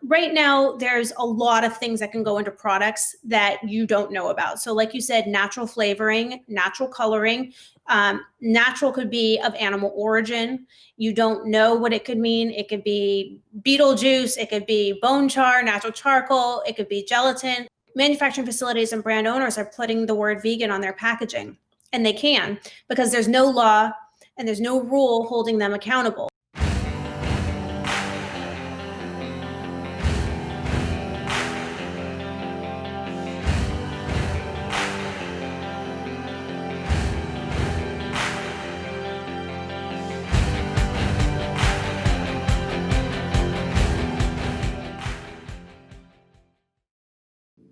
Right now, there's a lot of things that can go into products that you don't know about. So like you said, natural flavoring, natural coloring. Natural could be of animal origin. You don't know what it could mean. It could be beetle juice. It could be bone char, natural charcoal. It could be gelatin. Manufacturing facilities and brand owners are putting the word vegan on their packaging, and they can, because there's no law and there's no rule holding them accountable.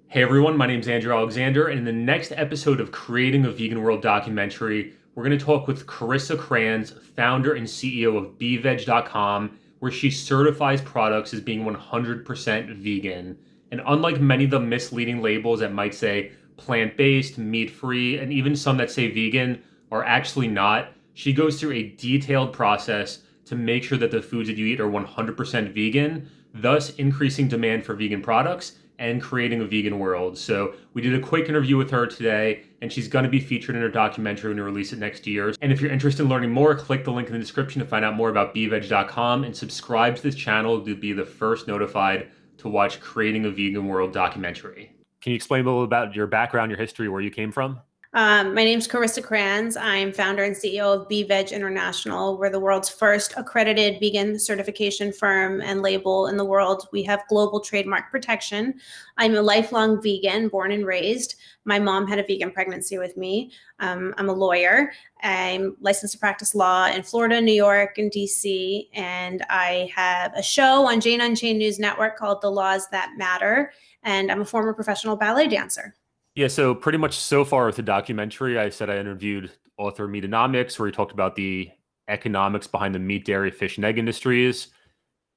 Hey everyone, my name is Andrew Alexander, and in the next episode of Creating a Vegan World documentary, we're going to talk with Carissa Kranz, founder and CEO of bveg.com, where she certifies products as being 100% vegan. And unlike many of the misleading labels that might say plant-based, meat-free, and even some that say vegan are actually not, she goes through a detailed process to make sure that the foods that you eat are 100% vegan, thus increasing demand for vegan products and creating a vegan world. So we did a quick interview with her today, and she's going to be featured in her documentary when we release it next year. And if you're interested in learning more, click the link in the description to find out more about bveg.com and subscribe to this channel to be the first notified to watch Creating a Vegan World documentary. Can you explain a little about your background, your history, where you came from? My name's Carissa Kranz. I'm founder and CEO of bveg International. We're the world's first accredited vegan certification firm and label in the world. We have global trademark protection. I'm a lifelong vegan, born and raised. My mom had a vegan pregnancy with me. I'm a lawyer. I'm licensed to practice law in Florida, New York, and DC. And I have a show on Jane Unchained News Network called The Laws That Matter. And I'm a former professional ballet dancer. Yeah, so pretty much so far with the documentary, I said I interviewed author Meatonomics, where he talked about the economics behind the meat, dairy, fish, and egg industries.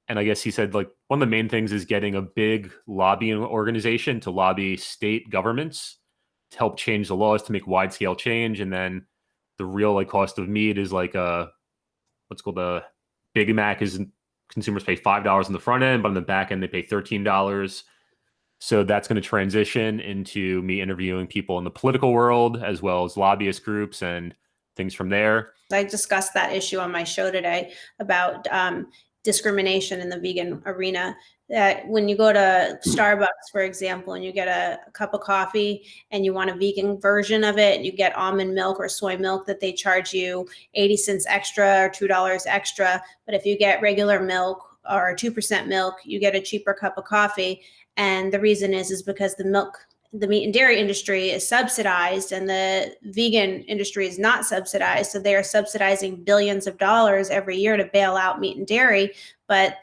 And I guess he said, like, one of the main things is getting a big lobbying organization to lobby state governments to help change the laws to make wide scale change. And then the real cost of meat is what's called a Big Mac is consumers pay $5 on the front end, but on the back end they pay $13. So that's going to transition into me interviewing people in the political world as well as lobbyist groups and things from there. I discussed that issue on my show today about discrimination in the vegan arena. That when you go to Starbucks, for example, and you get a cup of coffee and you want a vegan version of it, and you get almond milk or soy milk, that they charge you 80 cents extra or $2 extra. But if you get regular milk or 2% milk, you get a cheaper cup of coffee. And the reason is because the meat and dairy industry is subsidized and the vegan industry is not subsidized. So they are subsidizing billions of dollars every year to bail out meat and dairy. But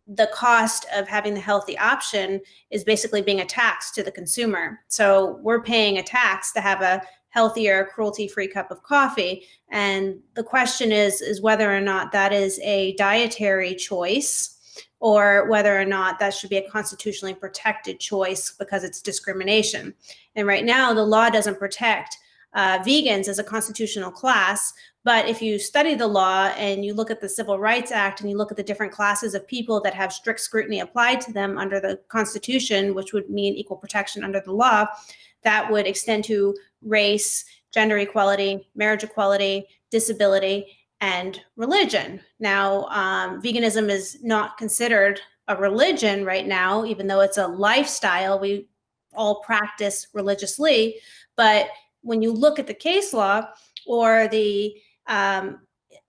the cost of having the healthy option is basically being a tax to the consumer. So we're paying a tax to have a healthier, cruelty-free cup of coffee. And the question is whether or not that is a dietary choice, or whether or not that should be a constitutionally protected choice because it's discrimination. And right now, the law doesn't protect vegans as a constitutional class. But if you study the law and you look at the Civil Rights Act and you look at the different classes of people that have strict scrutiny applied to them under the Constitution, which would mean equal protection under the law, that would extend to race, gender equality, marriage equality, disability, and religion. Now, veganism is not considered a religion right now, even though it's a lifestyle we all practice religiously. But when you look at the case law or the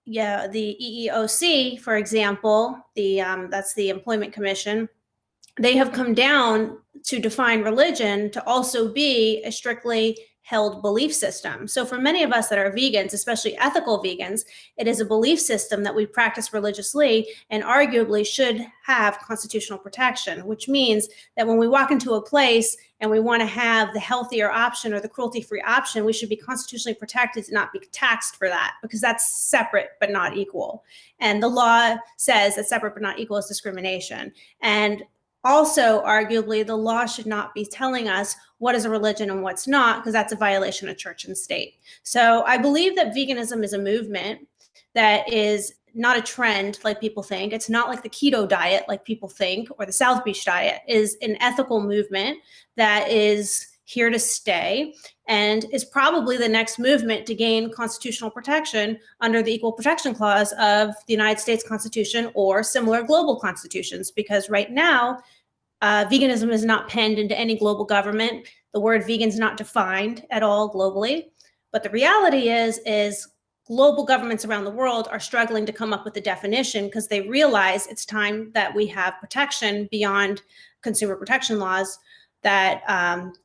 EEOC, for example, that's the Employment Commission, they have come down to define religion to also be a strictly held belief system. So for many of us that are vegans, especially ethical vegans, it is a belief system that we practice religiously and arguably should have constitutional protection, which means that when we walk into a place and we want to have the healthier option or the cruelty-free option, we should be constitutionally protected to not be taxed for that, because that's separate but not equal. And the law says that separate but not equal is discrimination. And also, arguably, the law should not be telling us what is a religion and what's not, because that's a violation of church and state. So I believe that veganism is a movement that is not a trend like people think. It's not like the keto diet like people think, or the South Beach diet. Is an ethical movement that is here to stay and is probably the next movement to gain constitutional protection under the Equal Protection Clause of the United States Constitution or similar global constitutions. Because right now, veganism is not penned into any global government. The word vegan is not defined at all globally. But the reality is global governments around the world are struggling to come up with a definition because they realize it's time that we have protection beyond consumer protection laws that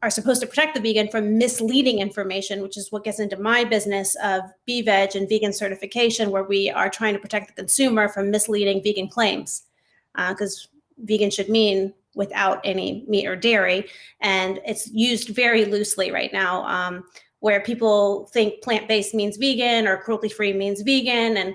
are supposed to protect the vegan from misleading information, which is what gets into my business of BVeg and vegan certification, where we are trying to protect the consumer from misleading vegan claims. Because vegan should mean without any meat or dairy, and it's used very loosely right now, where people think plant-based means vegan or cruelty-free means vegan, and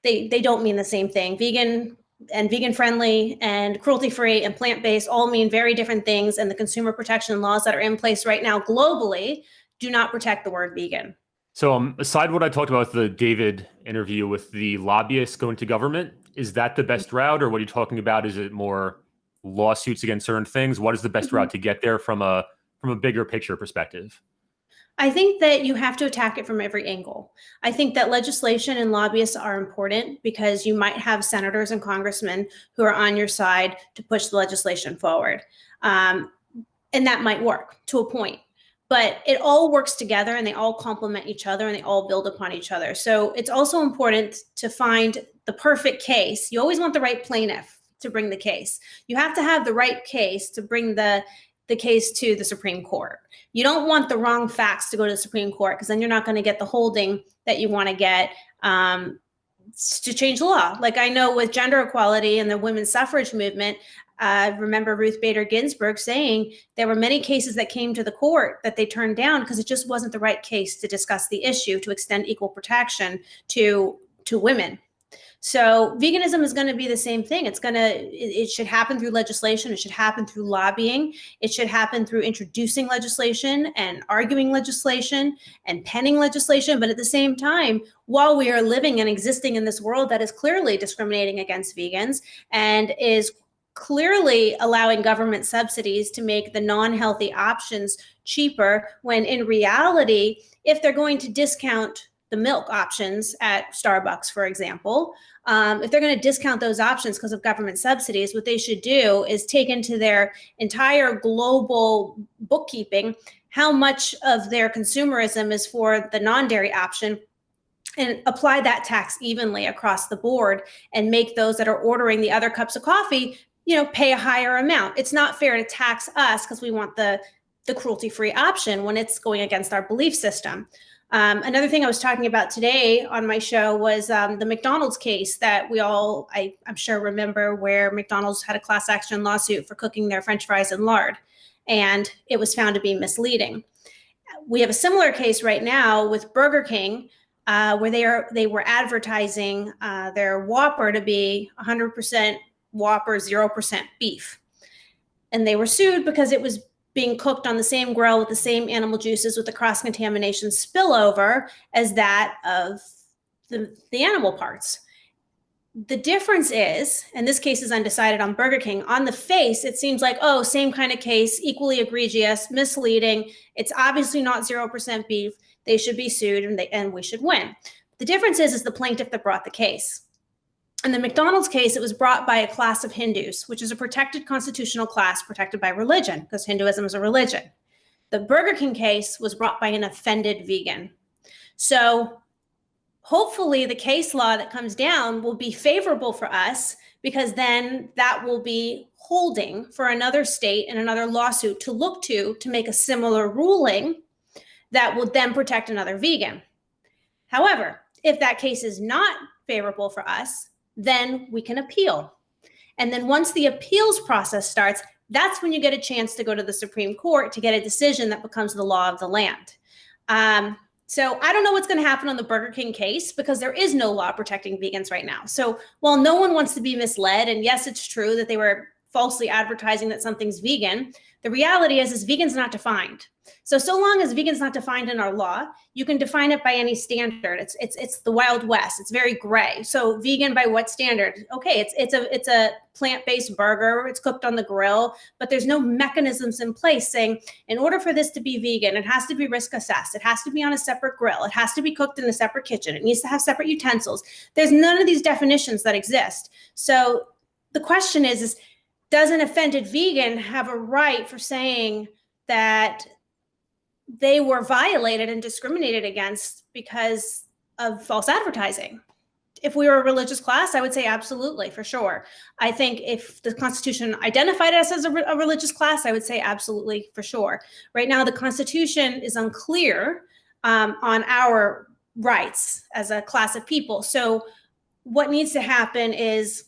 they don't mean the same thing. Vegan and vegan-friendly and cruelty-free and plant-based all mean very different things, and the consumer protection laws that are in place right now globally do not protect the word vegan. So aside what I talked about with the David interview with the lobbyists going to government, is that the best route, or what are you talking about? Is it more lawsuits against certain things? What is the best route to get there from a bigger picture perspective? I think that you have to attack it from every angle. I think that legislation and lobbyists are important because you might have senators and congressmen who are on your side to push the legislation forward. And that might work to a point. But it all works together and they all complement each other and they all build upon each other. So it's also important to find the perfect case. You always want the right plaintiff to bring the case. You have to have the right case to bring the case to the Supreme Court. You don't want the wrong facts to go to the Supreme Court because then you're not going to get the holding that you want to get to change the law. Like I know with gender equality and the women's suffrage movement, I remember Ruth Bader Ginsburg saying there were many cases that came to the court that they turned down because it just wasn't the right case to discuss the issue, to extend equal protection to women. So veganism is going to be the same thing. It should happen through legislation. It should happen through lobbying. It should happen through introducing legislation and arguing legislation and penning legislation. But at the same time, while we are living and existing in this world that is clearly discriminating against vegans and is clearly allowing government subsidies to make the non-healthy options cheaper, when in reality, if they're going to discount the milk options at Starbucks, for example, if they're going to discount those options because of government subsidies, what they should do is take into their entire global bookkeeping how much of their consumerism is for the non-dairy option and apply that tax evenly across the board and make those that are ordering the other cups of coffee, pay a higher amount. It's not fair to tax us because we want the cruelty-free option when it's going against our belief system. Another thing I was talking about today on my show was the McDonald's case that we all, I'm sure, remember, where McDonald's had a class action lawsuit for cooking their French fries in lard, and it was found to be misleading. We have a similar case right now with Burger King, where they were advertising their Whopper to be 100% Whopper, 0% beef, and they were sued because it was being cooked on the same grill with the same animal juices with the cross-contamination spillover as that of the animal parts. The difference is, and this case is undecided on Burger King, on the face, it seems like, oh, same kind of case, equally egregious, misleading. It's obviously not 0% beef. They should be sued and we should win. The difference is the plaintiff that brought the case. In the McDonald's case, it was brought by a class of Hindus, which is a protected constitutional class protected by religion, because Hinduism is a religion. The Burger King case was brought by an offended vegan. So hopefully the case law that comes down will be favorable for us, because then that will be holding for another state and another lawsuit to look to make a similar ruling that will then protect another vegan. However, if that case is not favorable for us, then we can appeal. And then once the appeals process starts, that's when you get a chance to go to the Supreme Court to get a decision that becomes the law of the land. So I don't know what's going to happen on the Burger King case because there is no law protecting vegans right now. So while no one wants to be misled, and yes, it's true that they were falsely advertising that something's vegan. The reality is vegan's not defined. So long as vegan's not defined in our law, you can define it by any standard. It's the Wild West. It's very gray. So vegan by what standard? Okay, it's a plant-based burger. It's cooked on the grill, but there's no mechanisms in place saying in order for this to be vegan, it has to be risk assessed. It has to be on a separate grill. It has to be cooked in a separate kitchen. It needs to have separate utensils. There's none of these definitions that exist. So the question is does an offended vegan have a right for saying that they were violated and discriminated against because of false advertising? If we were a religious class, I would say absolutely, for sure. I think if the Constitution identified us as a religious class, I would say absolutely, for sure. Right now, the Constitution is unclear on our rights as a class of people. So what needs to happen is,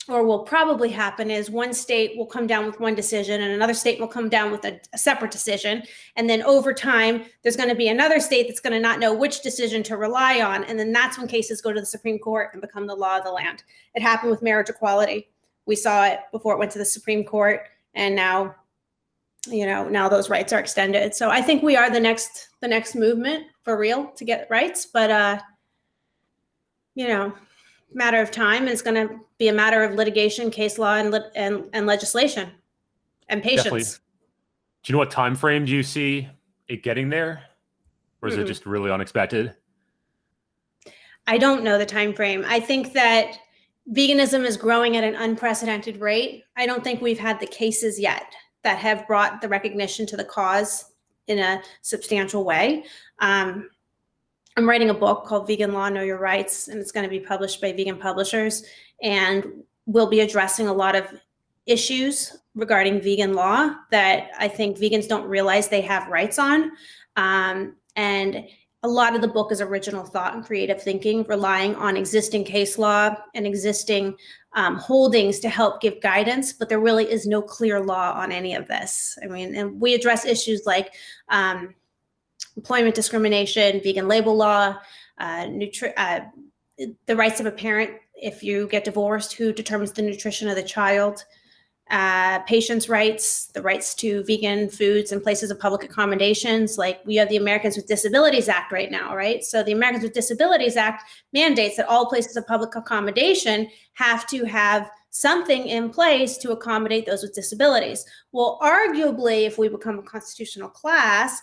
or will probably happen, is one state will come down with one decision and another state will come down with a separate decision. And then over time, there's going to be another state that's going to not know which decision to rely on. And then that's when cases go to the Supreme Court and become the law of the land. It happened with marriage equality. We saw it before it went to the Supreme Court. And now, now those rights are extended. So I think we are the next movement for real to get rights. But, matter of time, and it's going to be a matter of litigation, case law, and legislation, and patience. Definitely. Do you know what time frame do you see it getting there, or is it just really unexpected? I don't know the time frame. I think that veganism is growing at an unprecedented rate. I don't think we've had the cases yet that have brought the recognition to the cause in a substantial way. I'm writing a book called Vegan Law, Know Your Rights, and it's going to be published by vegan publishers. And we'll be addressing a lot of issues regarding vegan law that I think vegans don't realize they have rights on. And a lot of the book is original thought and creative thinking, relying on existing case law and existing holdings to help give guidance, but there really is no clear law on any of this. I mean, and we address issues like employment discrimination, vegan label law, the rights of a parent if you get divorced, who determines the nutrition of the child, patients' rights, the rights to vegan foods and places of public accommodations. Like we have the Americans with Disabilities Act right now, right? So the Americans with Disabilities Act mandates that all places of public accommodation have to have something in place to accommodate those with disabilities. Well, arguably, if we become a constitutional class,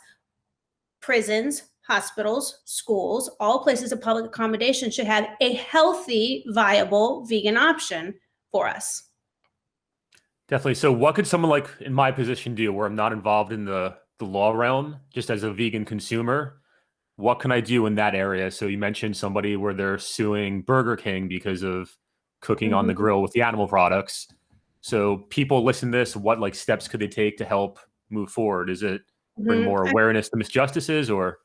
prisons, hospitals, schools, all places of public accommodation should have a healthy, viable vegan option for us. Definitely. So what could someone like in my position do where I'm not involved in the law realm, just as a vegan consumer? What can I do in that area? So you mentioned somebody where they're suing Burger King because of cooking on the grill with the animal products. So people listen to this, what like steps could they take to help move forward? Is it bring more awareness to misjustices, or?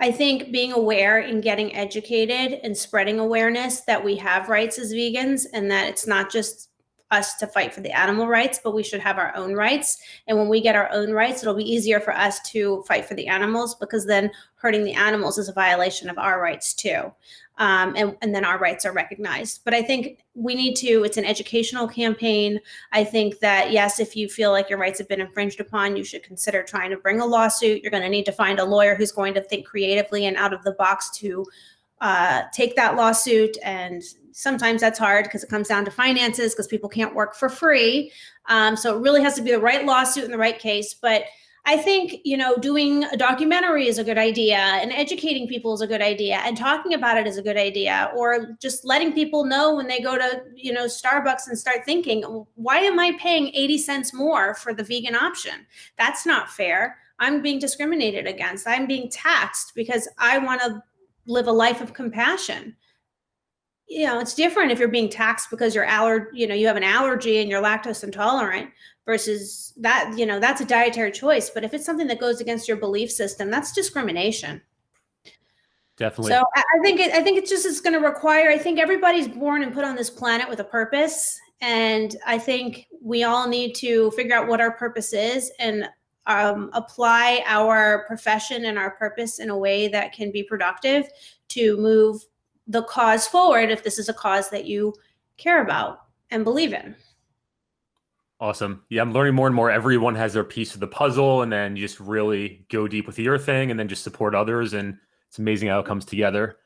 I think being aware and getting educated and spreading awareness that we have rights as vegans and that it's not just us to fight for the animal rights, but we should have our own rights. And when we get our own rights, it'll be easier for us to fight for the animals, because then hurting the animals is a violation of our rights too. And then our rights are recognized. But I think we need to, it's an educational campaign. I think that, yes, if you feel like your rights have been infringed upon, you should consider trying to bring a lawsuit. You're going to need to find a lawyer who's going to think creatively and out of the box to take that lawsuit. And sometimes that's hard because it comes down to finances, because people can't work for free. So it really has to be the right lawsuit in the right case. But I think, doing a documentary is a good idea, and educating people is a good idea, and talking about it is a good idea, or just letting people know when they go to, Starbucks and start thinking, why am I paying 80 cents more for the vegan option? That's not fair. I'm being discriminated against. I'm being taxed because I want to live a life of compassion. It's different if you're being taxed because you have an allergy and you're lactose intolerant versus that, that's a dietary choice. But if it's something that goes against your belief system, that's discrimination. Definitely. So I think it's going to require, I think everybody's born and put on this planet with a purpose. And I think we all need to figure out what our purpose is and apply our profession and our purpose in a way that can be productive to move the cause forward, if this is a cause that you care about and believe in. Awesome. Yeah, I'm learning more and more. Everyone has their piece of the puzzle, and then you just really go deep with your thing and then just support others. And it's amazing how it comes together.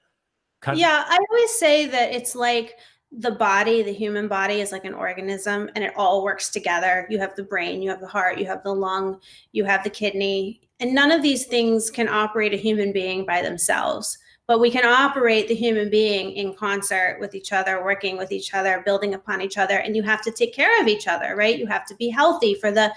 Kind Yeah, I always say that it's like the body, the human body is like an organism and it all works together. You have the brain, you have the heart, you have the lung, you have the kidney, and none of these things can operate a human being by themselves. But we can operate the human being in concert with each other, working with each other, building upon each other, and you have to take care of each other, right? You have to be healthy for the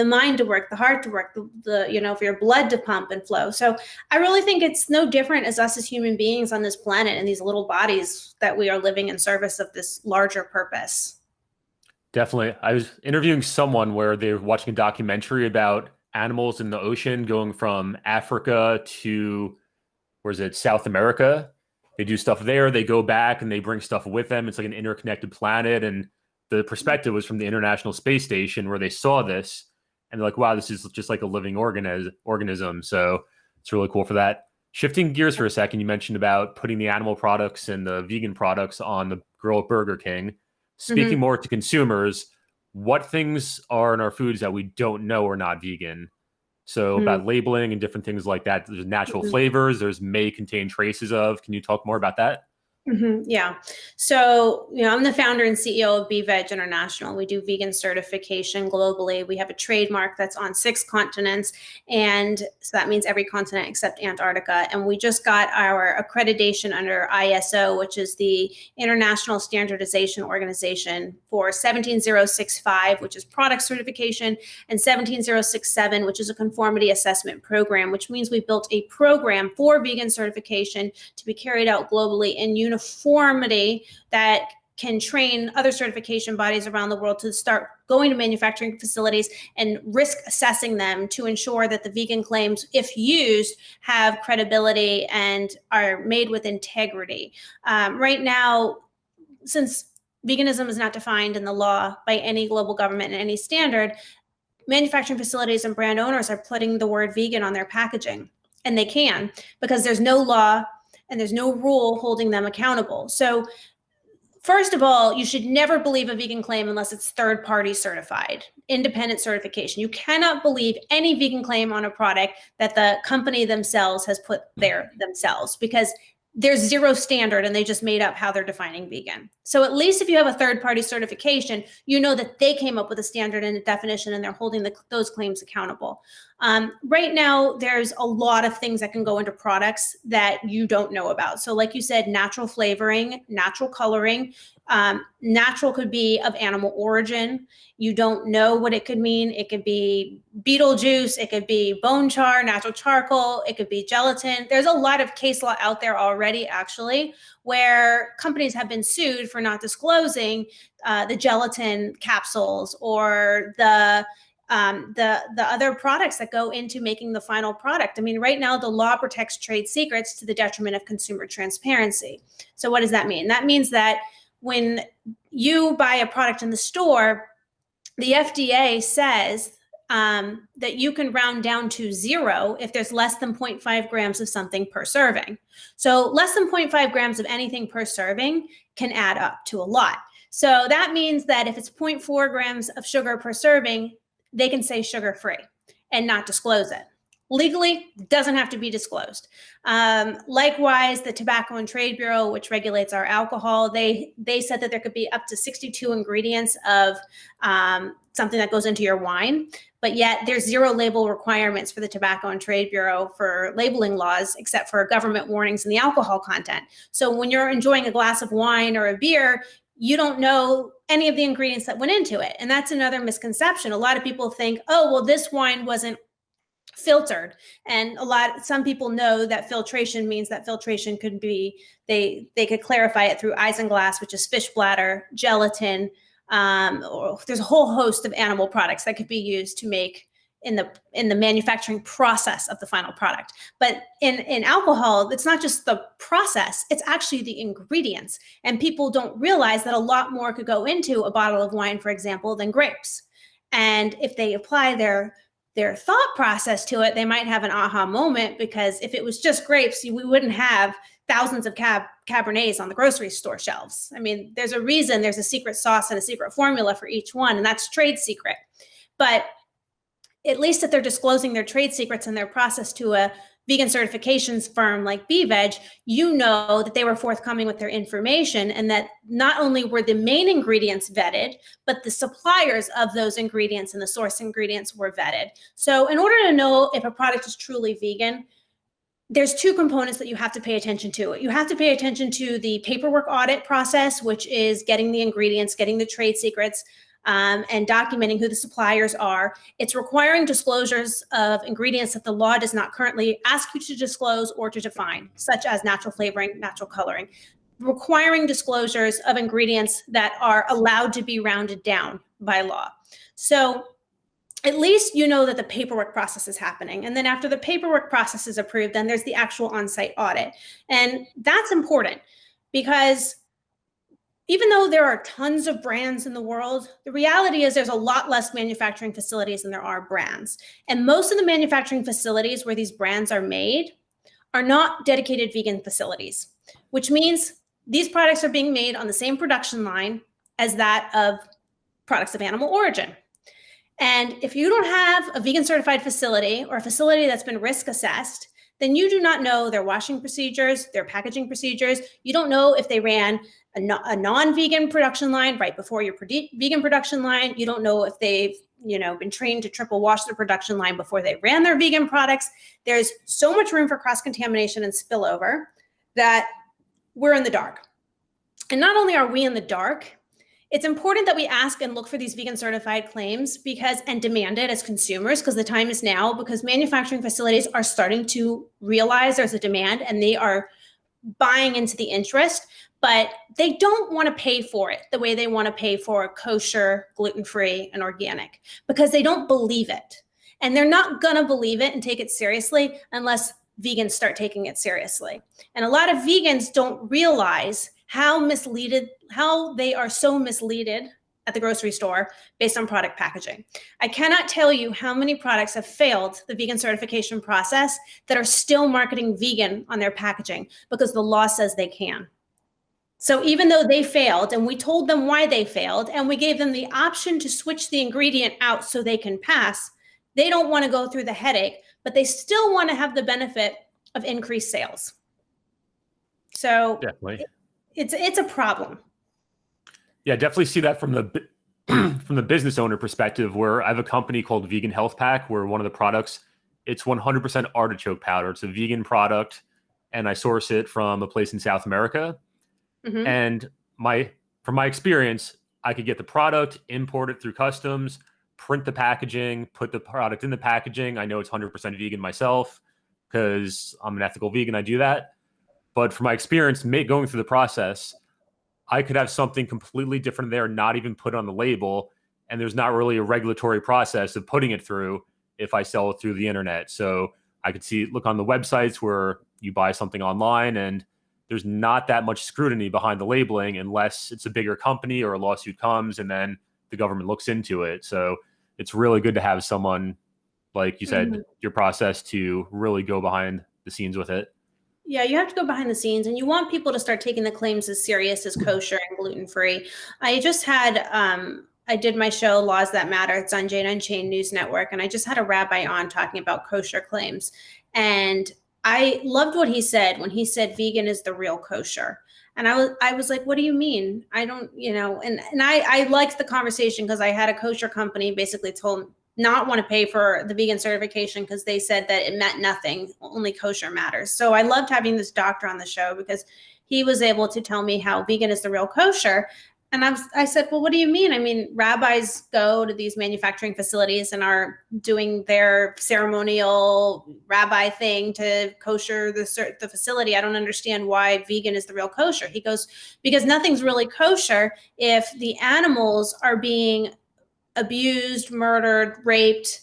mind to work, the heart to work, for your blood to pump and flow. So I really think it's no different as us as human beings on this planet and these little bodies that we are living in service of this larger purpose. Definitely. I was interviewing someone where they were watching a documentary about animals in the ocean going from Africa to, where is it, South America. They do stuff there, they go back and they bring stuff with them. It's like an interconnected planet. And the perspective was from the International Space Station where they saw this and they're like, wow, this is just like a living organism. So it's really cool for that. Shifting gears for a second, you mentioned about putting the animal products and the vegan products on the grill at Burger King. Speaking Mm-hmm. more to consumers, what things are in our foods that we don't know are not vegan? So about labeling and different things like that. There's natural Mm-hmm. flavors. There's may contain traces of. Can you talk more about that? Yeah. So, I'm the founder and CEO of BeVeg International. We do vegan certification globally. We have a trademark that's on 6 continents. And so that means every continent except Antarctica. And we just got our accreditation under ISO, which is the International Standardization Organization, for 17065, which is product certification, and 17067, which is a conformity assessment program, which means we built a program for vegan certification to be carried out globally in uniformity that can train other certification bodies around the world to start going to manufacturing facilities and risk assessing them to ensure that the vegan claims, if used, have credibility and are made with integrity. Right now, since veganism is not defined in the law by any global government and any standard, manufacturing facilities and brand owners are putting the word vegan on their packaging, and they can, because there's no law and there's no rule holding them accountable. So first of all, you should never believe a vegan claim unless it's third-party certified, independent certification. You cannot believe any vegan claim on a product that the company themselves has put there themselves, because there's zero standard and they just made up how they're defining vegan. So at least if you have a third-party certification, you know that they came up with a standard and a definition and they're holding those claims accountable. Right now, there's a lot of things that can go into products that you don't know about. So like you said, natural flavoring, natural coloring. Natural could be of animal origin. You don't know what it could mean. It could be beetle juice. It could be bone char, natural charcoal. It could be gelatin. There's a lot of case law out there already, actually, where companies have been sued for not disclosing the gelatin capsules or the other products that go into making the final product. I mean, right now, the law protects trade secrets to the detriment of consumer transparency. So what does that mean? That means that when you buy a product in the store, the FDA says that you can round down to 0 if there's less than 0.5 grams of something per serving. So less than 0.5 grams of anything per serving can add up to a lot. So that means that if it's 0.4 grams of sugar per serving, they can say sugar-free and not disclose it. Legally, doesn't have to be disclosed. Likewise, the Tobacco and Trade Bureau, which regulates our alcohol, they said that there could be up to 62 ingredients of something that goes into your wine, but yet there's 0 label requirements for the Tobacco and Trade Bureau for labeling laws, except for government warnings in the alcohol content. So when you're enjoying a glass of wine or a beer, you don't know any of the ingredients that went into it. And that's another misconception. A lot of people think, oh, well, this wine wasn't filtered. And some people know that filtration means that filtration could be, they could clarify it through isinglass, which is fish bladder, gelatin, or there's a whole host of animal products that could be used to make in the manufacturing process of the final product. But in alcohol, it's not just the process, it's actually the ingredients. And people don't realize that a lot more could go into a bottle of wine, for example, than grapes. And if they apply their thought process to it, they might have an aha moment, because if it was just grapes, we wouldn't have thousands of Cabernets on the grocery store shelves. I mean, there's a reason there's a secret sauce and a secret formula for each one, and that's trade secret. But at least if they're disclosing their trade secrets and their process to a vegan certifications firm like BVeg, you know that they were forthcoming with their information, and that not only were the main ingredients vetted, but the suppliers of those ingredients and the source ingredients were vetted. So in order to know if a product is truly vegan, there's two components that you have to pay attention to. You have to pay attention to the paperwork audit process, which is getting the ingredients, getting the trade secrets, and documenting who the suppliers are. It's requiring disclosures of ingredients that the law does not currently ask you to disclose or to define, such as natural flavoring, natural coloring. Requiring disclosures of ingredients that are allowed to be rounded down by law. So at least you know that the paperwork process is happening. And then after the paperwork process is approved, then there's the actual on-site audit. And that's important because even though there are tons of brands in the world, the reality is there's a lot less manufacturing facilities than there are brands. And most of the manufacturing facilities where these brands are made are not dedicated vegan facilities, which means these products are being made on the same production line as that of products of animal origin. And if you don't have a vegan certified facility or a facility that's been risk assessed, then you do not know their washing procedures, their packaging procedures. You don't know if they ran a non-vegan production line right before your vegan production line. You don't know if they've been trained to triple wash their production line before they ran their vegan products. There's so much room for cross-contamination and spillover that we're in the dark. And not only are we in the dark, it's important that we ask and look for these vegan certified claims and demand it as consumers, because the time is now, because manufacturing facilities are starting to realize there's a demand and they are buying into the interest, but they don't want to pay for it the way they want to pay for kosher, gluten-free, and organic, because they don't believe it. And they're not going to believe it and take it seriously unless vegans start taking it seriously. And a lot of vegans don't realize how they are so misleaded at the grocery store based on product packaging. I cannot tell you how many products have failed the vegan certification process that are still marketing vegan on their packaging because the law says they can. So even though they failed and we told them why they failed and we gave them the option to switch the ingredient out so they can pass, they don't want to go through the headache, but they still want to have the benefit of increased sales. So definitely. It's a problem. Yeah, definitely see that from the business owner perspective, where I have a company called Vegan Health Pack, where one of the products, it's 100% artichoke powder. It's a vegan product, and I source it from a place in South America. Mm-hmm. And from my experience, I could get the product, import it through customs, print the packaging, put the product in the packaging. I know it's 100% vegan myself because I'm an ethical vegan. I do that. But from my experience, going through the process, I could have something completely different there, not even put on the label. And there's not really a regulatory process of putting it through if I sell it through the internet. So I could look on the websites where you buy something online, and there's not that much scrutiny behind the labeling unless it's a bigger company or a lawsuit comes and then the government looks into it. So it's really good to have someone, like you said, mm-hmm. your process to really go behind the scenes with it. Yeah, you have to go behind the scenes, and you want people to start taking the claims as serious as kosher and gluten-free. I just had, I did my show, Laws That Matter. It's on Jane Unchained News Network, and I just had a rabbi on talking about kosher claims. And I loved what he said when he said vegan is the real kosher. And I was like, what do you mean? I don't, and I liked the conversation because I had a kosher company basically not want to pay for the vegan certification because they said that it meant nothing, only kosher matters. So I loved having this doctor on the show because he was able to tell me how vegan is the real kosher. And I said, well, what do you mean? I mean, rabbis go to these manufacturing facilities and are doing their ceremonial rabbi thing to kosher the facility. I don't understand why vegan is the real kosher. He goes, because nothing's really kosher if the animals are being abused, murdered, raped,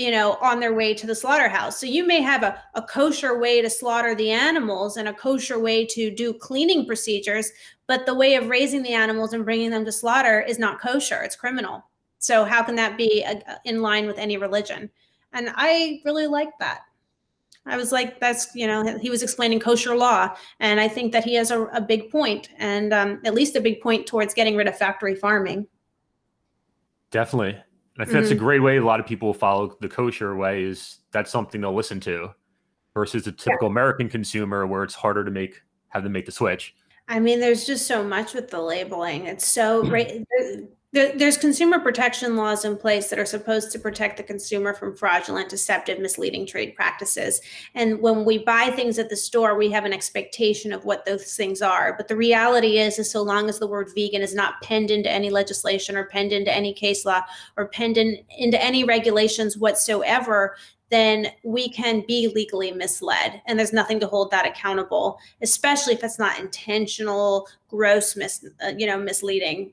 on their way to the slaughterhouse. So you may have a kosher way to slaughter the animals and a kosher way to do cleaning procedures, but the way of raising the animals and bringing them to slaughter is not kosher. It's criminal. So how can that be in line with any religion? And I really like that. I was like, that's, he was explaining kosher law. And I think that he has a big point, and at least a big point towards getting rid of factory farming. Definitely. And I think that's a Hmm. great way a lot of people follow the kosher way, is that's something they'll listen to versus the typical American consumer where it's harder to have them make the switch. I mean, there's just so much with the labeling. It's so right. There's consumer protection laws in place that are supposed to protect the consumer from fraudulent, deceptive, misleading trade practices. And when we buy things at the store, we have an expectation of what those things are. But the reality is so long as the word vegan is not penned into any legislation or penned into any case law or penned into any regulations whatsoever, then we can be legally misled, and there's nothing to hold that accountable, especially if it's not intentional, gross misleading.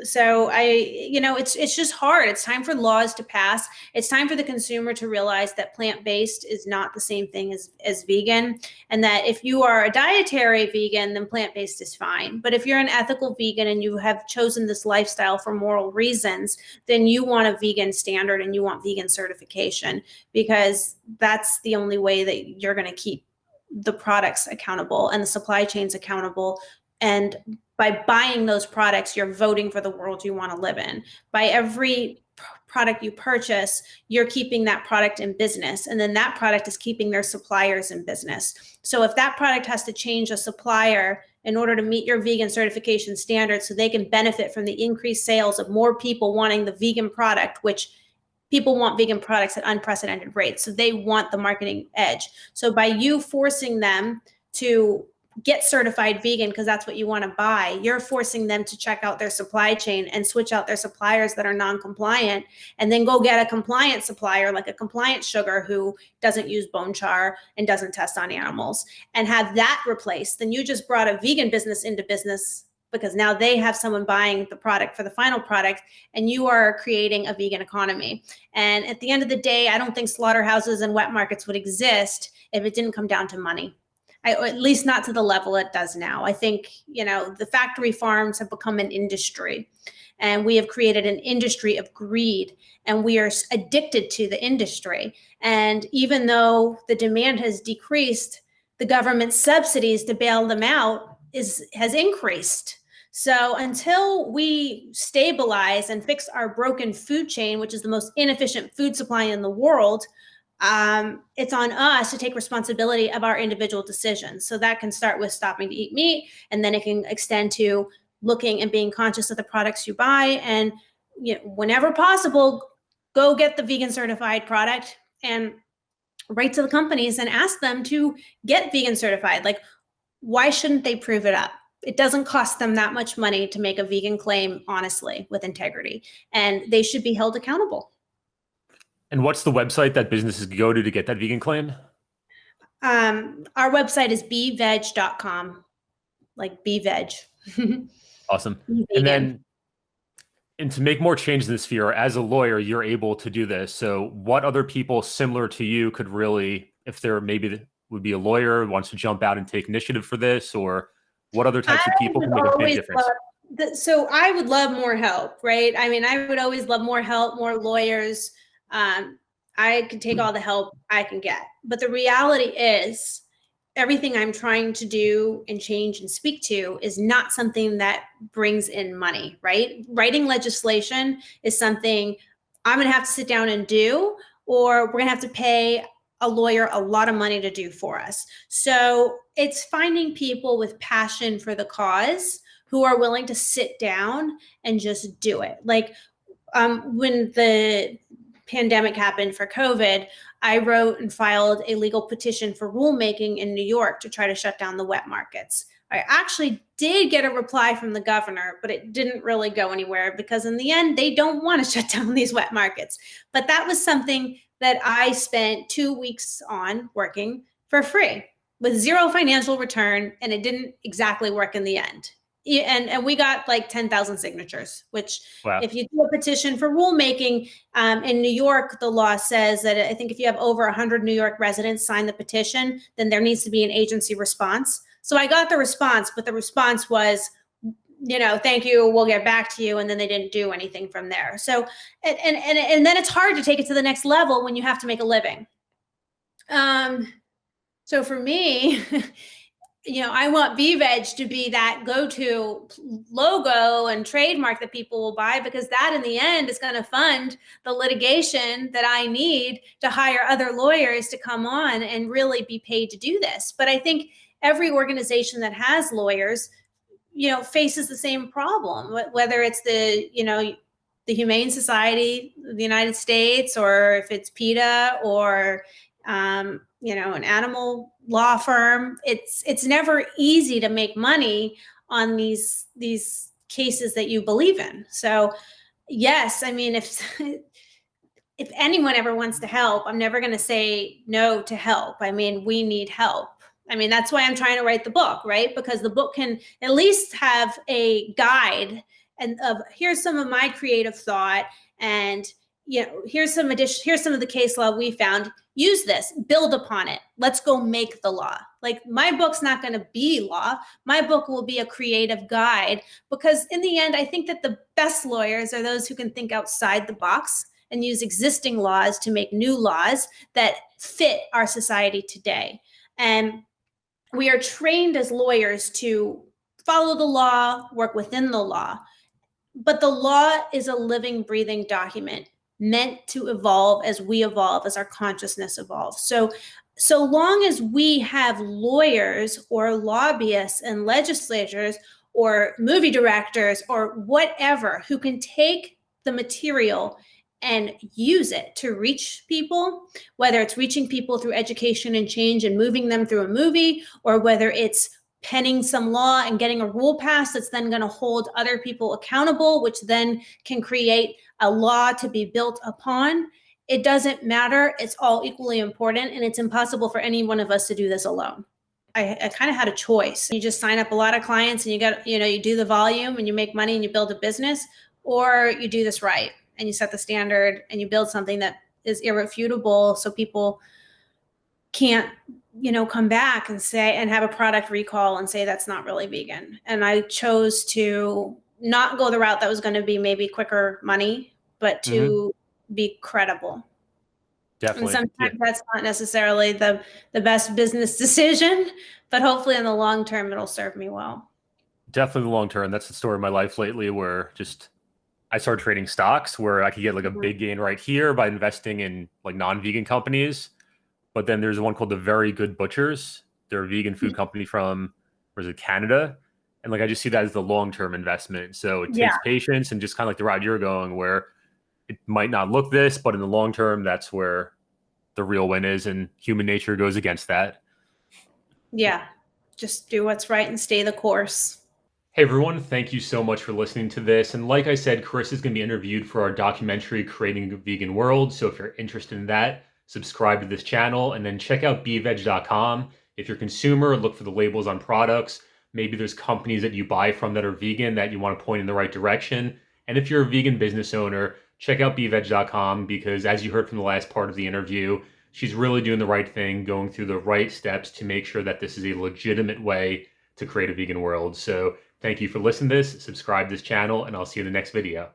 So it's just hard. It's time for laws to pass. It's time for the consumer to realize that plant-based is not the same thing as vegan, and that if you are a dietary vegan, then plant-based is fine. But if you're an ethical vegan and you have chosen this lifestyle for moral reasons, then you want a vegan standard and you want vegan certification, because that's the only way that you're going to keep the products accountable and the supply chains accountable. And by buying those products, you're voting for the world you want to live in. By every product you purchase, you're keeping that product in business, and then that product is keeping their suppliers in business. So if that product has to change a supplier in order to meet your vegan certification standards so they can benefit from the increased sales of more people wanting the vegan product, which people want vegan products at unprecedented rates, so they want the marketing edge. So by you forcing them to get certified vegan because that's what you want to buy, you're forcing them to check out their supply chain and switch out their suppliers that are non-compliant, and then go get a compliant supplier like a compliant sugar who doesn't use bone char and doesn't test on animals, and have that replaced. Then you just brought a vegan business into business, because now they have someone buying the product for the final product, and you are creating a vegan economy. And at the end of the day, I don't think slaughterhouses and wet markets would exist if it didn't come down to money. At least not to the level it does now. I think, the factory farms have become an industry, and we have created an industry of greed, and we are addicted to the industry. And even though the demand has decreased, the government subsidies to bail them out has increased. So until we stabilize and fix our broken food chain, which is the most inefficient food supply in the world, it's on us to take responsibility of our individual decisions. So that can start with stopping to eat meat, and then it can extend to looking and being conscious of the products you buy. And whenever possible, go get the vegan certified product and write to the companies and ask them to get vegan certified. Like, why shouldn't they prove it up? It doesn't cost them that much money to make a vegan claim honestly, with integrity, and they should be held accountable. And what's the website that businesses go to get that vegan claim? Our website is bveg.com, like bveg. Awesome. And to make more change in this sphere, as a lawyer, you're able to do this. So what other people similar to you could really, if there maybe would be a lawyer who wants to jump out and take initiative for this, or what other types of people can make a big difference? So I would love more help, right? I mean, I would always love more help, more lawyers. I can take all the help I can get. But the reality is, everything I'm trying to do and change and speak to is not something that brings in money, right? Writing legislation is something I'm going to have to sit down and do, or we're going to have to pay a lawyer a lot of money to do for us. So it's finding people with passion for the cause who are willing to sit down and just do it. Like when the pandemic happened for COVID, I wrote and filed a legal petition for rulemaking in New York to try to shut down the wet markets. I actually did get a reply from the governor, but it didn't really go anywhere, because in the end, they don't want to shut down these wet markets. But that was something that I spent 2 weeks on working for free with zero financial return, and it didn't exactly work in the end. And we got like 10,000 signatures, which Wow. If you do a petition for rulemaking in New York, the law says that I think if you have over 100 New York residents sign the petition, then there needs to be an agency response. So I got the response, but the response was, thank you, we'll get back to you. And then they didn't do anything from there. So, and then it's hard to take it to the next level when you have to make a living. So for me, I want BVeg to be that go-to logo and trademark that people will buy, because that in the end is going to fund the litigation that I need to hire other lawyers to come on and really be paid to do this. But I think every organization that has lawyers, faces the same problem, whether it's the Humane Society of the United States, or if it's PETA, or an animal law firm. It's never easy to make money on these cases that you believe in. So yes, I mean, if anyone ever wants to help, I'm never going to say no to help. I mean, we need help. I mean, that's why I'm trying to write the book, right? Because the book can at least have a guide and here's some of my creative thought, and here's some of the case law we found. Use this, build upon it. Let's go make the law. Like, my book's not going to be law. My book will be a creative guide, because in the end, I think that the best lawyers are those who can think outside the box and use existing laws to make new laws that fit our society today. And we are trained as lawyers to follow the law, work within the law. But the law is a living, breathing document meant to evolve as we evolve, as our consciousness evolves. So long as we have lawyers or lobbyists and legislators or movie directors or whatever who can take the material and use it to reach people, whether it's reaching people through education and change and moving them through a movie, or whether it's penning some law and getting a rule passed that's then going to hold other people accountable, which then can create a law to be built upon. It doesn't matter. It's all equally important, and it's impossible for any one of us to do this alone. I kind of had a choice. You just sign up a lot of clients and you do the volume and you make money and you build a business, or you do this right and you set the standard and you build something that is irrefutable, so people can't come back and say and have a product recall and say that's not really vegan. And I chose to not go the route that was going to be maybe quicker money, but to be credible. Definitely. And sometimes that's not necessarily the best business decision, but hopefully in the long term it'll serve me well. Definitely the long term. That's the story of my life lately, where I started trading stocks where I could get like a big gain right here by investing in like non-vegan companies. But then there's one called the Very Good Butchers. They're a vegan food company from, Canada? And like, I just see that as the long-term investment. So it takes patience, and just kind of like the route you're going, where it might not look this, but in the long term, that's where the real win is. And human nature goes against that. Yeah. Just do what's right and stay the course. Hey everyone, thank you so much for listening to this. And like I said, Carissa is going to be interviewed for our documentary, Creating a Vegan World. So if you're interested in that, subscribe to this channel, and then check out bveg.com. If you're a consumer, look for the labels on products. Maybe there's companies that you buy from that are vegan that you want to point in the right direction. And if you're a vegan business owner, check out bveg.com, because as you heard from the last part of the interview, she's really doing the right thing, going through the right steps to make sure that this is a legitimate way to create a vegan world. So thank you for listening to this, subscribe to this channel, and I'll see you in the next video.